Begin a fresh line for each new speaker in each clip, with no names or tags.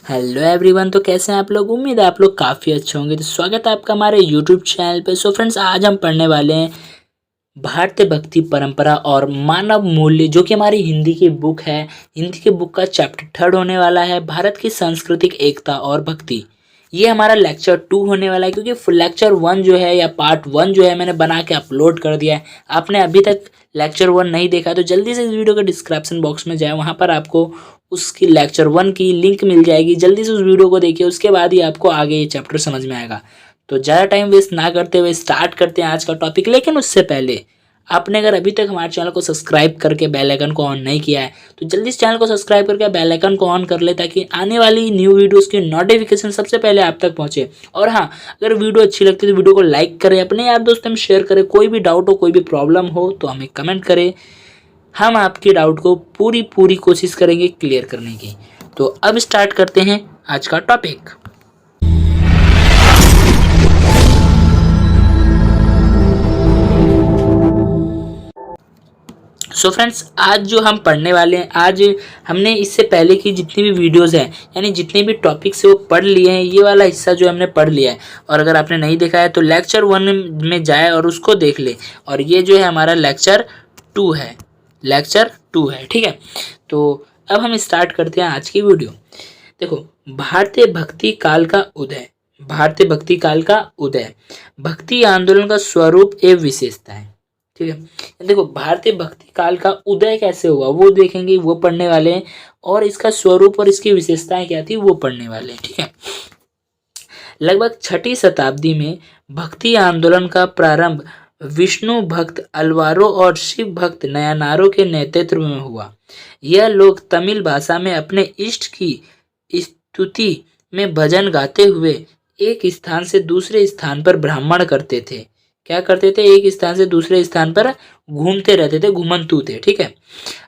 Hello everyone. तो कैसे हैं आप लोग? उम्मीद है आप लोग काफ़ी अच्छे होंगे। तो स्वागत है आपका हमारे यूट्यूब चैनल पे। सो फ्रेंड्स, आज हम पढ़ने वाले हैं भारतीय भक्ति परंपरा और मानव मूल्य, जो कि हमारी हिंदी की बुक है। हिंदी की बुक का चैप्टर 3 होने वाला है, भारत की सांस्कृतिक एकता और भक्ति। ये हमारा लेक्चर 2 होने वाला है, क्योंकि फुल लेक्चर 1 जो है या पार्ट 1 जो है मैंने बना के अपलोड कर दिया है। आपने अभी तक लेक्चर 1 नहीं देखा तो जल्दी से इस वीडियो के डिस्क्रिप्शन बॉक्स में जाए, वहाँ पर आपको उसकी लेक्चर 1 की लिंक मिल जाएगी। जल्दी से उस वीडियो को देखिए, उसके बाद ही आपको आगे ये चैप्टर समझ में आएगा। तो ज़्यादा टाइम वेस्ट ना करते हुए स्टार्ट करते हैं आज का टॉपिक। लेकिन उससे पहले आपने अगर अभी तक हमारे चैनल को सब्सक्राइब करके बेल आइकन को ऑन नहीं किया है तो जल्दी से चैनल को सब्सक्राइब करके बेल आइकन को ऑन कर ले, ताकि आने वाली न्यू वीडियोस की नोटिफिकेशन सबसे पहले आप तक पहुंचे। और हाँ, अगर वीडियो अच्छी लगती है तो वीडियो को लाइक करें, अपने यार दोस्तों में शेयर करें। कोई भी डाउट हो, कोई भी प्रॉब्लम हो तो हमें कमेंट करें। हम आपके डाउट को पूरी कोशिश करेंगे क्लियर करने की। तो अब स्टार्ट करते हैं आज का टॉपिक। सो फ्रेंड्स, आज जो हम पढ़ने वाले हैं, आज हमने इससे पहले की जितनी भी वीडियोस हैं, यानी जितने भी टॉपिक्स है वो पढ़ लिए हैं। ये वाला हिस्सा जो हमने पढ़ लिया है, और अगर आपने नहीं देखा है तो लेक्चर 1 में जाए और उसको देख ले। और ये जो है हमारा लेक्चर 2 है, लेक्चर 2 है, ठीक है। तो अब हम स्टार्ट करते हैं आज की वीडियो। देखो, भारतीय भक्ति काल का उदय। भारतीय भक्ति काल का उदय, भक्ति आंदोलन का स्वरूप एवं विशेषता है, ठीक है। देखो, भारतीय भक्ति काल का उदय कैसे हुआ वो देखेंगे, वो पढ़ने वाले हैं। और इसका स्वरूप और इसकी विशेषताएं क्या थी वो पढ़ने वाले हैं, ठीक है। लगभग 6ठी शताब्दी में भक्ति आंदोलन का प्रारंभ विष्णु भक्त अलवारो और शिव भक्त नयनारो के नेतृत्व में हुआ। यह लोग तमिल भाषा में अपने इष्ट की स्तुति में भजन गाते हुए एक स्थान से दूसरे स्थान पर भ्रमण करते थे। क्या करते थे? एक स्थान से दूसरे स्थान पर घूमते रहते थे, घुमंतू थे, ठीक है।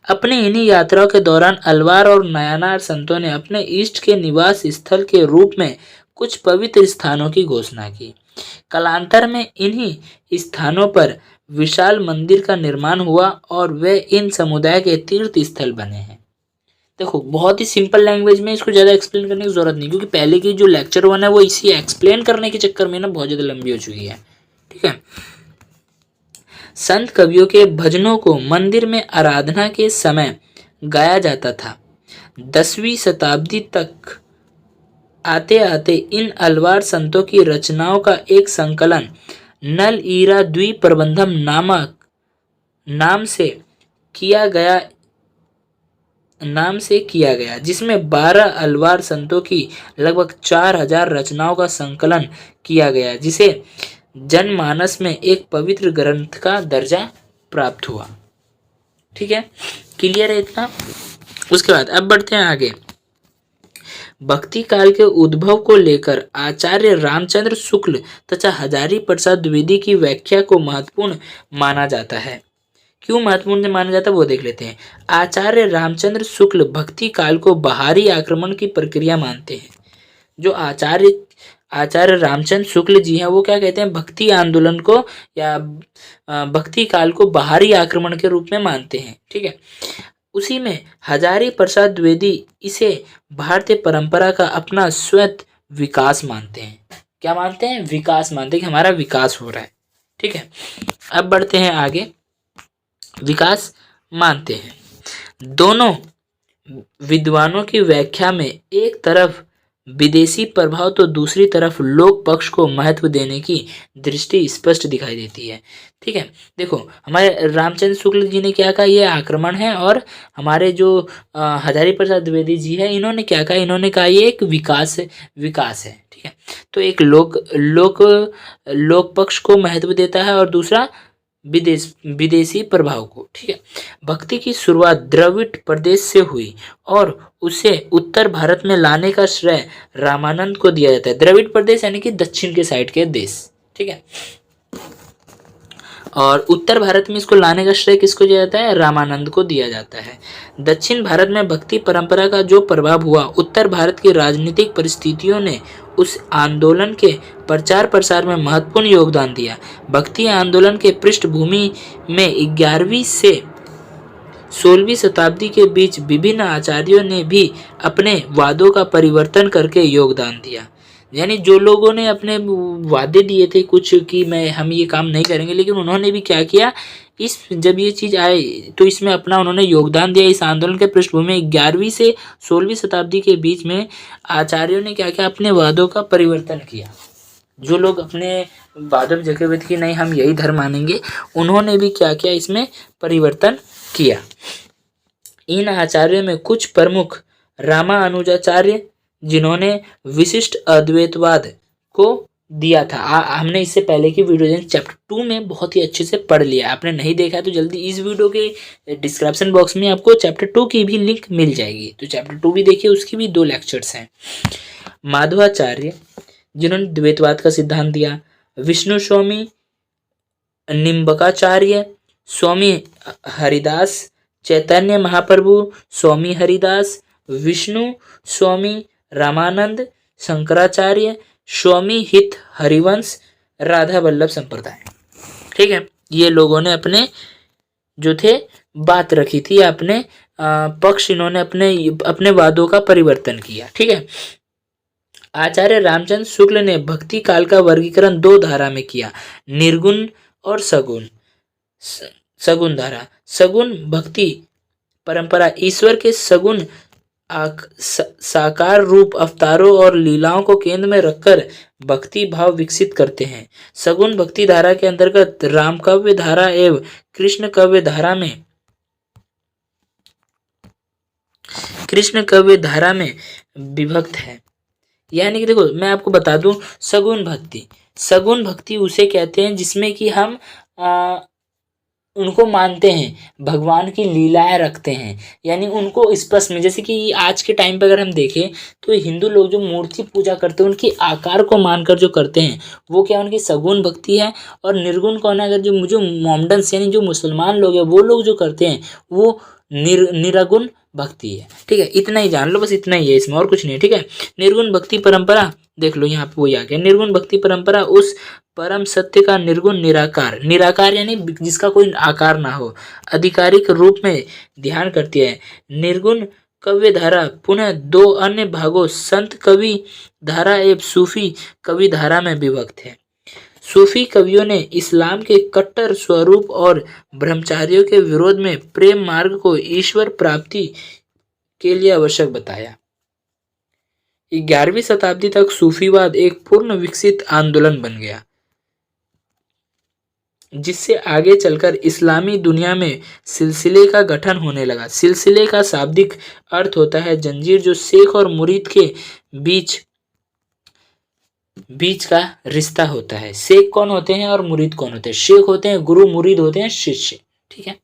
अपनी इन्हीं यात्राओं के दौरान अलवार और नयनार संतों ने अपने इष्ट के निवास स्थल के रूप में कुछ पवित्र स्थानों की घोषणा की। कालांतर में इन्हीं स्थानों पर विशाल मंदिर का निर्माण हुआ और वे इन समुदाय के तीर्थ स्थल बने हैं। देखो, बहुत ही सिंपल लैंग्वेज में, इसको ज़्यादा एक्सप्लेन करने की जरूरत नहीं, क्योंकि पहले की जो लेक्चर 1 है वो इसी एक्सप्लेन करने के चक्कर में ना बहुत ज़्यादा लंबी हो चुकी है, ठीक है। संत कवियों के भजनों को मंदिर में आराधना के समय गाया जाता था। 10वीं शताब्दी तक आते आते इन अलवार संतों की रचनाओं का एक संकलन नल ईरा द्वीप प्रबंधम नामक नाम से किया गया, जिसमें 12 अलवार संतों की लगभग 4000 रचनाओं का संकलन किया गया, जिसे जनमानस में एक पवित्र ग्रंथ का दर्जा प्राप्त हुआ, ठीक है। क्लियर है इतना? उसके बाद अब बढ़ते हैं आगे। भक्ति काल के उद्भव को लेकर आचार्य रामचंद्र शुक्ल तथा हजारी प्रसाद द्विवेदी की व्याख्या को महत्वपूर्ण माना जाता है। क्यों महत्वपूर्ण माना जाता है वो देख लेते हैं। आचार्य रामचंद्र शुक्ल भक्ति काल को बाहरी आक्रमण की प्रक्रिया मानते हैं। जो आचार्य रामचंद्र शुक्ल जी हैं वो क्या कहते हैं? भक्ति आंदोलन को या भक्ति काल को बाहरी आक्रमण के रूप में मानते हैं, ठीक है। उसी में हजारी प्रसाद द्विवेदी इसे भारतीय परंपरा का अपना स्वयं विकास मानते हैं। क्या मानते हैं? विकास मानते हैं कि हमारा विकास हो रहा है, ठीक है। अब बढ़ते हैं आगे। विकास मानते हैं। दोनों विद्वानों की व्याख्या में एक तरफ विदेशी प्रभाव तो दूसरी तरफ लोक पक्ष को महत्व देने की दृष्टि स्पष्ट दिखाई देती है, ठीक है। देखो, हमारे रामचंद्र शुक्ल जी ने क्या कहा? ये आक्रमण है। और हमारे जो हजारी प्रसाद द्विवेदी जी है, इन्होंने क्या कहा? इन्होंने कहा ये एक विकास है, ठीक है। तो एक लोक पक्ष को महत्व देता है और दूसरा विदेशी प्रभाव को, ठीक है। भक्ति की शुरुआत द्रविड़ प्रदेश से हुई और उसे उत्तर भारत में लाने का श्रेय रामानंद को दिया जाता है। द्रविड़ प्रदेश यानी कि दक्षिण के साइड के देश, ठीक है। और उत्तर भारत में इसको लाने का श्रेय किसको दिया जाता है? रामानंद को दिया जाता है। दक्षिण भारत में भक्ति परंपरा का जो प्रभाव हुआ, उत्तर भारत की राजनीतिक परिस्थितियों ने उस आंदोलन के प्रचार प्रसार में महत्वपूर्ण योगदान दिया। भक्ति आंदोलन के पृष्ठभूमि में 11वीं से 16वीं शताब्दी के बीच विभिन्न आचार्यों ने भी अपने वादों का परिवर्तन करके योगदान दिया। यानी जो लोगों ने अपने वादे दिए थे कुछ कि मैं हम ये काम नहीं करेंगे, लेकिन उन्होंने भी क्या किया, इस जब ये चीज़ आए तो इसमें अपना उन्होंने योगदान दिया। इस आंदोलन के पृष्ठभूमि में 11वीं से 16वीं शताब्दी के बीच में आचार्यों ने क्या किया, अपने वादों का परिवर्तन किया। जो लोग अपने वादों में जगे हुए थे कि नहीं हम यही धर्म मानेंगे, उन्होंने भी क्या किया, इसमें परिवर्तन किया। इन आचार्यों में कुछ प्रमुख रामानुजाचार्य, जिन्होंने विशिष्ट अद्वैतवाद को दिया था। हमने इससे पहले की वीडियो चैप्टर 2 में बहुत ही अच्छे से पढ़ लिया। आपने नहीं देखा है तो जल्दी इस वीडियो के डिस्क्रिप्शन बॉक्स में आपको चैप्टर 2 की भी लिंक मिल जाएगी, तो चैप्टर 2 भी देखिए, उसकी भी 2 लेक्चर्स हैं। माधवाचार्य, जिन्होंने द्वैतवाद का सिद्धांत दिया। विष्णु स्वामी निम्बकाचार्य, स्वामी हरिदास, चैतन्य महाप्रभु, स्वामी हरिदास, विष्णु स्वामी रामानंद, शंकराचार्य, स्वामी हित हरिवंश, राधा वल्लभ संप्रदाय। ठीक है, ये लोगों ने अपने जो थे बात रखी थी, अपने पक्ष इन्होंने अपने वादों का परिवर्तन किया। ठीक है, आचार्य रामचंद्र शुक्ल ने भक्ति काल का वर्गीकरण 2 धारा में किया, निर्गुण और सगुण। सगुण धारा, सगुण भक्ति परंपरा ईश्वर के सगुण साकार रूप अवतारों और लीलाओं को केंद्र में रखकर भक्ति भाव विकसित करते हैं। सगुण भक्ति धारा के अंतर्गत राम काव्य धारा एवं कृष्ण काव्य धारा में विभक्त है। यानी कि देखो मैं आपको बता दूं, सगुण भक्ति उसे कहते हैं जिसमें कि हम उनको मानते हैं, भगवान की लीलाएं रखते हैं, यानी उनको स्पष्ट में, जैसे कि आज के टाइम पे अगर हम देखें तो हिंदू लोग जो मूर्ति पूजा करते हैं उनकी आकार को मानकर जो करते हैं वो क्या, उनकी सगुण भक्ति है। और निर्गुण कौन है, अगर जो मोमडन्स यानी जो मुसलमान लोग हैं वो लोग जो करते हैं वो निरगुण भक्ति है। ठीक है, इतना ही जान लो, बस इतना ही है, इसमें और कुछ नहीं। ठीक है, निर्गुण भक्ति परंपरा देख लो, यहाँ पे वही आ गया। निर्गुण भक्ति परंपरा उस परम सत्य का निर्गुण निराकार यानी जिसका कोई आकार ना हो, आधिकारिक रूप में ध्यान करती है। निर्गुण कव्य धारा पुनः 2 अन्य भागों संत कवि धारा एवं सूफी कवि धारा में विभक्त है। सूफी कवियों ने इस्लाम के कट्टर स्वरूप और ब्रह्मचारियों के विरोध में प्रेम मार्ग को ईश्वर प्राप्ति के लिए आवश्यक बताया। 11वीं शताब्दी तक सूफीवाद एक पूर्ण विकसित आंदोलन बन गया, जिससे आगे चलकर इस्लामी दुनिया में सिलसिले का गठन होने लगा। सिलसिले का शाब्दिक अर्थ होता है जंजीर, जो शेख और मुरीद के बीच का रिश्ता होता है। शेख कौन होते हैं और मुरीद कौन होते हैं? शेख होते हैं गुरु, मुरीद होते हैं शिष्य। ठीक है,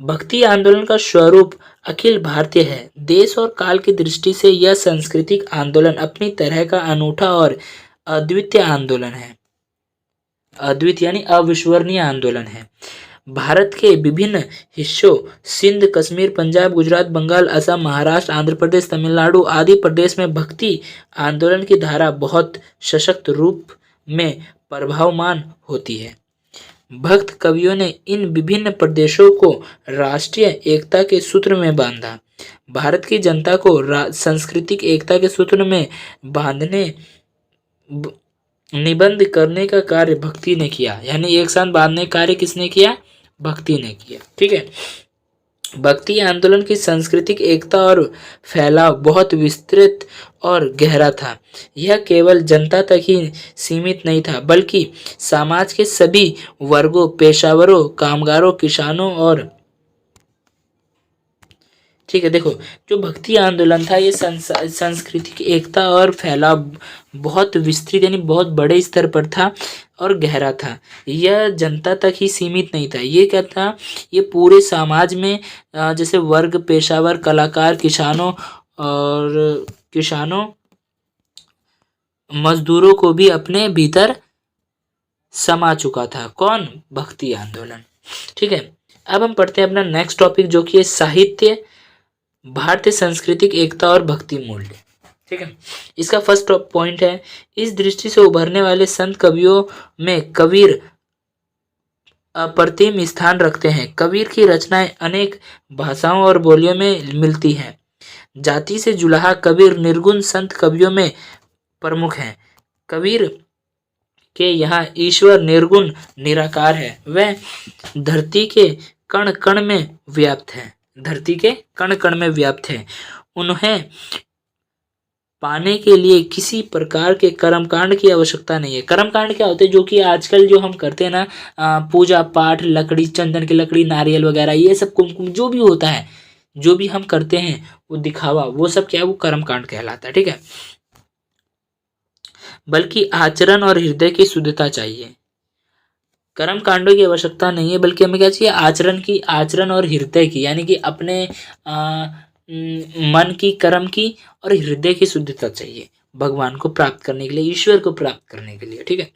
भक्ति आंदोलन का स्वरूप अखिल भारतीय है। देश और काल की दृष्टि से यह सांस्कृतिक आंदोलन अपनी तरह का अनूठा और अद्वितीय आंदोलन है। अद्वितीय यानी अविस्मरणीय आंदोलन है। भारत के विभिन्न हिस्सों सिंध, कश्मीर, पंजाब, गुजरात, बंगाल, असम, महाराष्ट्र, आंध्र प्रदेश, तमिलनाडु आदि प्रदेश में भक्ति आंदोलन की धारा बहुत सशक्त रूप में प्रभावमान होती है। भक्त कवियों ने इन विभिन्न प्रदेशों को राष्ट्रीय एकता के सूत्र में बांधा। भारत की जनता को सांस्कृतिक एकता के सूत्र में बांधने निबंध करने का कार्य भक्ति ने किया। यानी एक साथ बांधने का कार्य किसने किया? भक्ति ने किया। ठीक है, भक्ति आंदोलन की सांस्कृतिक एकता और फैलाव बहुत विस्तृत और गहरा था। यह केवल जनता तक ही सीमित नहीं था, बल्कि समाज के सभी वर्गों, पेशावरों, कामगारों, किसानों और ठीक है, देखो जो भक्ति आंदोलन था ये सांस्कृतिक एकता और फैलाव बहुत विस्तृत यानी बहुत बड़े स्तर पर था और गहरा था। यह जनता तक ही सीमित नहीं था। ये क्या था? ये पूरे समाज में जैसे वर्ग, पेशावर, कलाकार, किसानों मजदूरों को भी अपने भीतर समा चुका था। कौन? भक्ति आंदोलन। ठीक है, अब हम पढ़ते हैं अपना नेक्स्ट टॉपिक जो कि है साहित्य, भारतीय सांस्कृतिक एकता और भक्ति मूल्य। ठीक है, इसका फर्स्ट पॉइंट है, इस दृष्टि से उभरने वाले संत कवियों में कबीर अप्रतिम स्थान रखते हैं। कबीर की रचनाएं अनेक भाषाओं और बोलियों में मिलती हैं। जाति से जुलाहा कबीर निर्गुण संत कवियों में प्रमुख हैं। कबीर के यहाँ ईश्वर निर्गुण निराकार है। वह धरती के कण कण में व्याप्त है। धरती के कण कण में व्याप्त है। उन्हें पाने के लिए किसी प्रकार के कर्मकांड की आवश्यकता नहीं है। कर्मकांड क्या होते हैं? जो कि आजकल जो हम करते हैं ना, पूजा पाठ, लकड़ी, चंदन की लकड़ी, नारियल वगैरह, ये सब कुमकुम जो भी होता है, जो भी हम करते हैं वो दिखावा, वो सब क्या है? वो कर्मकांड कहलाता है। ठीक है। बल्कि आचरण और हृदय की शुद्धता चाहिए। कर्म कांडों की आवश्यकता नहीं है, बल्कि हमें क्या चाहिए? आचरण की, आचरण और हृदय की, यानी कि अपने मन की, कर्म की और हृदय की शुद्धता चाहिए भगवान को प्राप्त करने के लिए, ईश्वर को प्राप्त करने के लिए। ठीक है।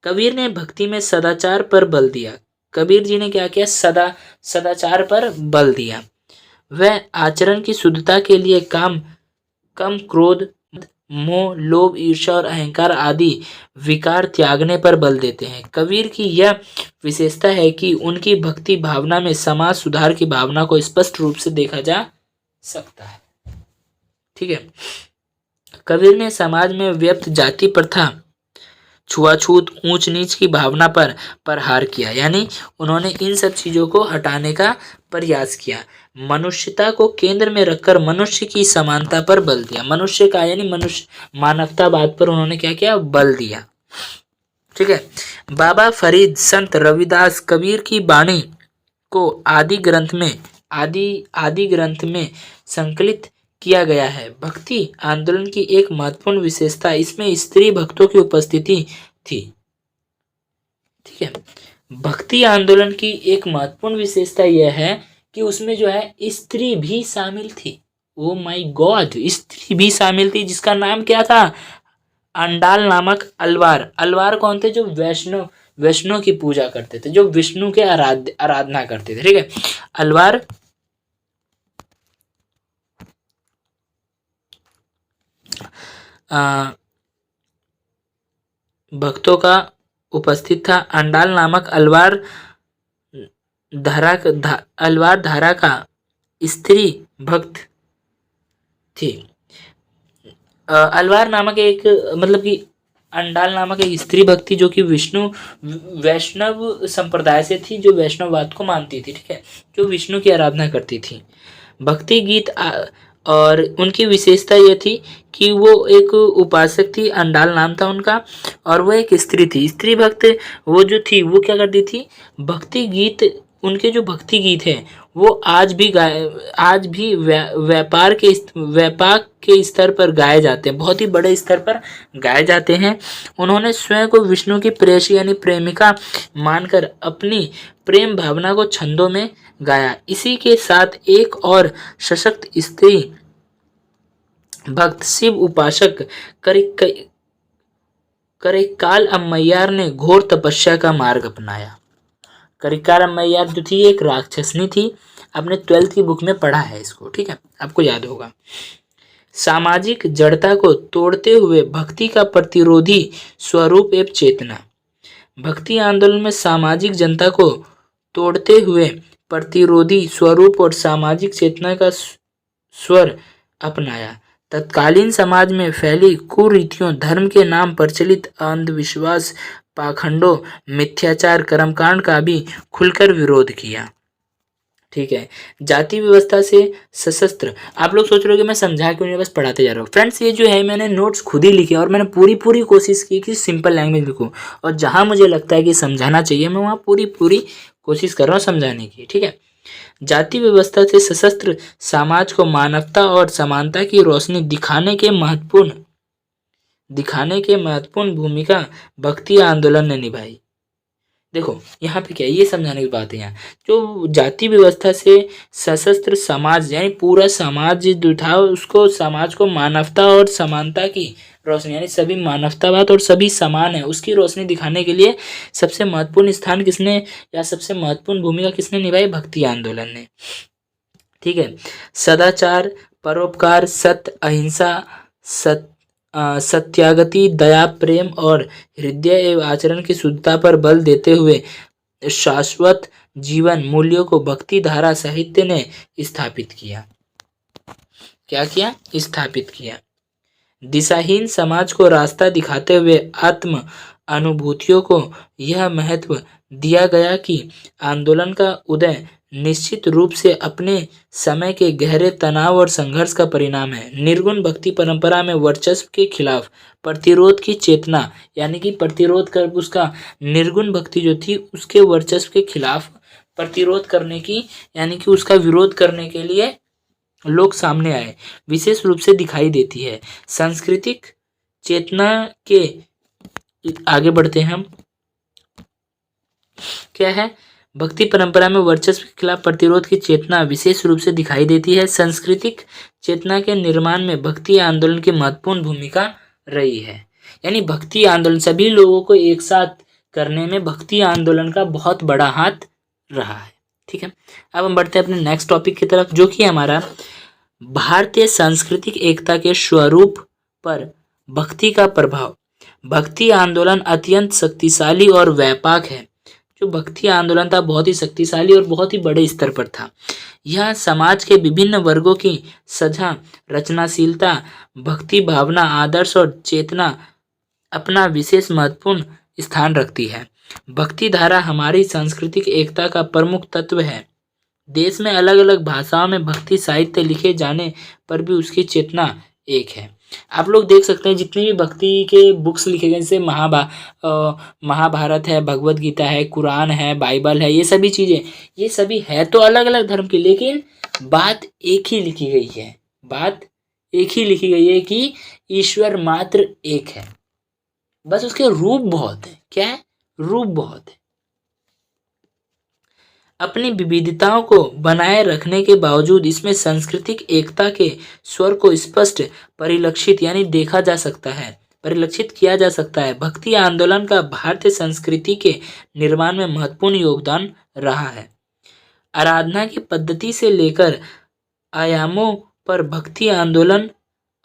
कबीर ने भक्ति में सदाचार पर बल दिया। कबीर जी ने क्या किया? सदाचार पर बल दिया। वह आचरण की शुद्धता के लिए कम क्रोध, मोह, लोभ, ईर्ष्या और अहंकार आदि विकार त्यागने पर बल देते हैं। कबीर की यह विशेषता है कि उनकी भक्ति भावना में समाज सुधार की भावना को स्पष्ट रूप से देखा जा सकता है। ठीक है। कबीर ने समाज में व्याप्त जाति प्रथा, छुआछूत, ऊंच नीच की भावना पर प्रहार किया, यानी उन्होंने इन सब चीजों को हटाने का प्रयास किया। मनुष्यता को केंद्र में रखकर मनुष्य की समानता पर बल दिया। मनुष्य का यानी मनुष्य मानवतावाद पर उन्होंने क्या किया? बल दिया। ठीक है। बाबा फरीद, संत रविदास, कबीर की वाणी को आदि ग्रंथ में संकलित किया गया है। भक्ति आंदोलन की एक महत्वपूर्ण विशेषता इसमें स्त्री भक्तों की उपस्थिति थी। ठीक है। भक्ति आंदोलन की एक महत्वपूर्ण विशेषता यह है कि उसमें जो है स्त्री भी शामिल थी। ओ माय गॉड, स्त्री भी शामिल थी, जिसका नाम क्या था? अंडाल नामक अलवार। अलवार कौन थे? जो वैष्णव की पूजा करते थे, जो विष्णु के आराधना करते थे। ठीक है। अलवार भक्तों का उपस्थित था। अंडाल नामक अलवार धारा का स्त्री भक्त थी। अलवार नामक एक, मतलब कि अंडाल नामक एक स्त्री भक्ति जो कि वैष्णव संप्रदाय से थी, जो वैष्णववाद को मानती थी। ठीक है। जो विष्णु की आराधना करती थी। भक्ति गीत और उनकी विशेषता यह थी कि वो एक उपासक थी, अंडाल नाम था उनका, और वो एक स्त्री थी। स्त्री भक्त वो जो थी वो क्या करती थी? भक्ति गीत, उनके जो भक्ति गीत हैं वो आज भी व्यापार के स्तर पर गाए जाते हैं, बहुत ही बड़े स्तर पर गाए जाते हैं। उन्होंने स्वयं को विष्णु की प्रेयसी यानी प्रेमिका मानकर अपनी प्रेम भावना को छंदों में गाया। इसी के साथ एक और सशक्त स्त्री भक्त शिव उपासक करिकाल अम्मैयार ने घोर तपस्या का मार्ग अपनाया। करिकाल अम्मैयार जो थी एक राक्षसनी थी। आपने 12th की बुक में पढ़ा है इसको। ठीक है, आपको याद होगा। सामाजिक जड़ता को तोड़ते हुए भक्ति का प्रतिरोधी स्वरूप एवं चेतना। भक्ति आंदोलन में सामाजिक जनता को तोड़ते हुए प्रतिरोधी स्वरूप और सामाजिक चेतना का स्वर अपनाया। तत्कालीन समाज में फैली कुरीतियों, धर्म के नाम प्रचलित अंधविश्वास, पाखंडों, मिथ्याचार, कर्मकांड का भी खुलकर विरोध किया। ठीक है। जाति व्यवस्था से सशस्त्र। आप लोग सोच रहे हो कि मैं समझा क्यों नहीं, बस पढ़ाते जा रहा हूँ। फ्रेंड्स, ये जो है मैंने नोट्स खुद ही लिखे और मैंने पूरी कोशिश की कि सिंपल लैंग्वेज लिखूँ, और जहाँ मुझे लगता है कि समझाना चाहिए मैं वहाँ पूरी कोशिश कर रहा हूँ समझाने की। ठीक है। जाति व्यवस्था से सशस्त्र समाज को मानवता और समानता की रोशनी दिखाने के महत्वपूर्ण भूमिका भक्ति आंदोलन ने निभाई। देखो यहाँ पे क्या है, ये समझाने की बात है। यहाँ जो जाति व्यवस्था से सशस्त्र समाज यानी पूरा समाज जो था, उसको समाज को मानवता और समानता की रोशनी यानी सभी मानवतावाद और सभी समान है उसकी रोशनी दिखाने के लिए सबसे महत्वपूर्ण स्थान किसने या सबसे महत्वपूर्ण भूमिका किसने निभाई? भक्ति आंदोलन ने। ठीक है। सदाचार, परोपकार, सत्य, अहिंसा, सत्यागति, दया, प्रेम और हृदय एवं आचरण की शुद्धता पर बल देते हुए शाश्वत जीवन मूल्यों को भक्ति धारा साहित्य ने स्थापित किया। क्या किया? स्थापित किया। दिशाहीन समाज को रास्ता दिखाते हुए आत्म अनुभूतियों को यह महत्व दिया गया कि आंदोलन का उदय निश्चित रूप से अपने समय के गहरे तनाव और संघर्ष का परिणाम है। निर्गुण भक्ति परंपरा में वर्चस्व के खिलाफ प्रतिरोध की चेतना, यानी कि प्रतिरोध कर उसका निर्गुण भक्ति जो थी उसके वर्चस्व के खिलाफ प्रतिरोध करने की, यानी कि उसका विरोध करने के लिए लोग सामने आए, विशेष रूप से दिखाई देती है। सांस्कृतिक चेतना के आगे बढ़ते हैं हम। क्या है? भक्ति परंपरा में वर्चस्व के खिलाफ प्रतिरोध की चेतना विशेष रूप से दिखाई देती है। सांस्कृतिक चेतना के निर्माण में भक्ति आंदोलन की महत्वपूर्ण भूमिका रही है। यानी भक्ति आंदोलन सभी लोगों को एक साथ करने में भक्ति आंदोलन का बहुत बड़ा हाथ रहा है। ठीक है, अब हम बढ़ते हैं अपने नेक्स्ट टॉपिक की तरफ, जो कि हमारा भारतीय सांस्कृतिक एकता के स्वरूप पर भक्ति का प्रभाव। भक्ति आंदोलन अत्यंत शक्तिशाली और व्यापक है। जो भक्ति आंदोलन था बहुत ही शक्तिशाली और बहुत ही बड़े स्तर पर था। यह समाज के विभिन्न वर्गों की सजा, रचनाशीलता, भक्ति भावना, आदर्श और चेतना अपना विशेष महत्वपूर्ण स्थान रखती है। भक्ति धारा हमारी सांस्कृतिक एकता का प्रमुख तत्व है। देश में अलग अलग भाषाओं में भक्ति साहित्य लिखे जाने पर भी उसकी चेतना एक है। आप लोग देख सकते हैं जितनी भी भक्ति के बुक्स लिखे गए, जैसे महाभारत है, भगवत गीता है, कुरान है, बाइबल है, ये सभी चीज़ें, ये सभी है तो अलग अलग धर्म की, लेकिन बात एक ही लिखी गई है। बात एक ही लिखी गई है कि ईश्वर मात्र एक है, बस उसके रूप बहुत है। क्या है? रूप बहुत है। अपनी विविधताओं को बनाए रखने के बावजूद इसमें सांस्कृतिक एकता के स्वर को स्पष्ट परिलक्षित, यानी देखा जा सकता है, परिलक्षित किया जा सकता है। भक्ति आंदोलन का भारतीय संस्कृति के निर्माण में महत्वपूर्ण योगदान रहा है। आराधना की पद्धति से लेकर आयामों पर भक्ति आंदोलन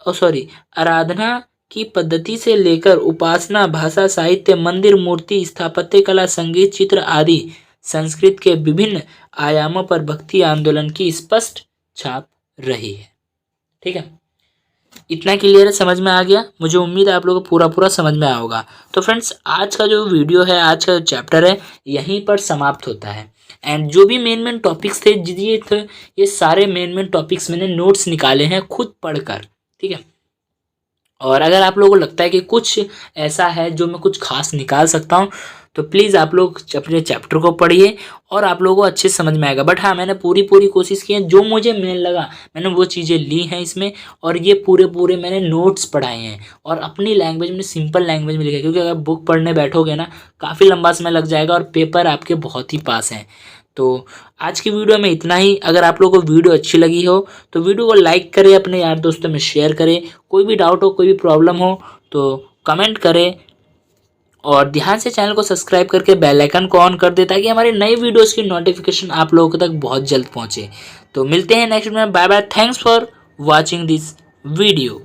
आराधना की पद्धति से लेकर उपासना, भाषा, साहित्य, मंदिर, मूर्ति, स्थापत्य कला, संगीत, चित्र आदि संस्कृत के विभिन्न आयामों पर भक्ति आंदोलन की स्पष्ट छाप रही है। ठीक है, इतना क्लियर समझ में आ गया? मुझे उम्मीद है आप लोगों को पूरा समझ में आया होगा। तो फ्रेंड्स, आज का जो वीडियो है, आज का जो चैप्टर है, यहीं पर समाप्त होता है। एंड जो भी मेन टॉपिक्स थे, ये सारे मेन टॉपिक्स मैंने नोट्स निकाले हैं खुद पढ़कर। ठीक है, और अगर आप लोगों को लगता है कि कुछ ऐसा है जो मैं कुछ खास निकाल सकता हूँ, तो प्लीज़ आप लोग अपने चैप्टर को पढ़िए और आप लोगों को अच्छे समझ में आएगा। बट हाँ, मैंने पूरी कोशिश की है, जो मुझे मेन लगा मैंने वो चीज़ें ली हैं इसमें, और ये पूरे मैंने नोट्स पढ़ाए हैं और अपनी लैंग्वेज में, सिंपल लैंग्वेज में लिखा, क्योंकि अगर बुक पढ़ने बैठोगे ना काफ़ी लंबा समय लग जाएगा और पेपर आपके बहुत ही पास हैं। तो आज की वीडियो में इतना ही। अगर आप लोगों को वीडियो अच्छी लगी हो तो वीडियो को लाइक करें, अपने यार दोस्तों में शेयर करें। कोई भी डाउट हो, कोई भी प्रॉब्लम हो तो कमेंट करें, और ध्यान से चैनल को सब्सक्राइब करके बेल आइकन को ऑन कर दे, ताकि हमारी नई वीडियोस की नोटिफिकेशन आप लोगों तक बहुत जल्द पहुंचे। तो मिलते हैं नेक्स्ट में। Bye bye, thanks for watching this video.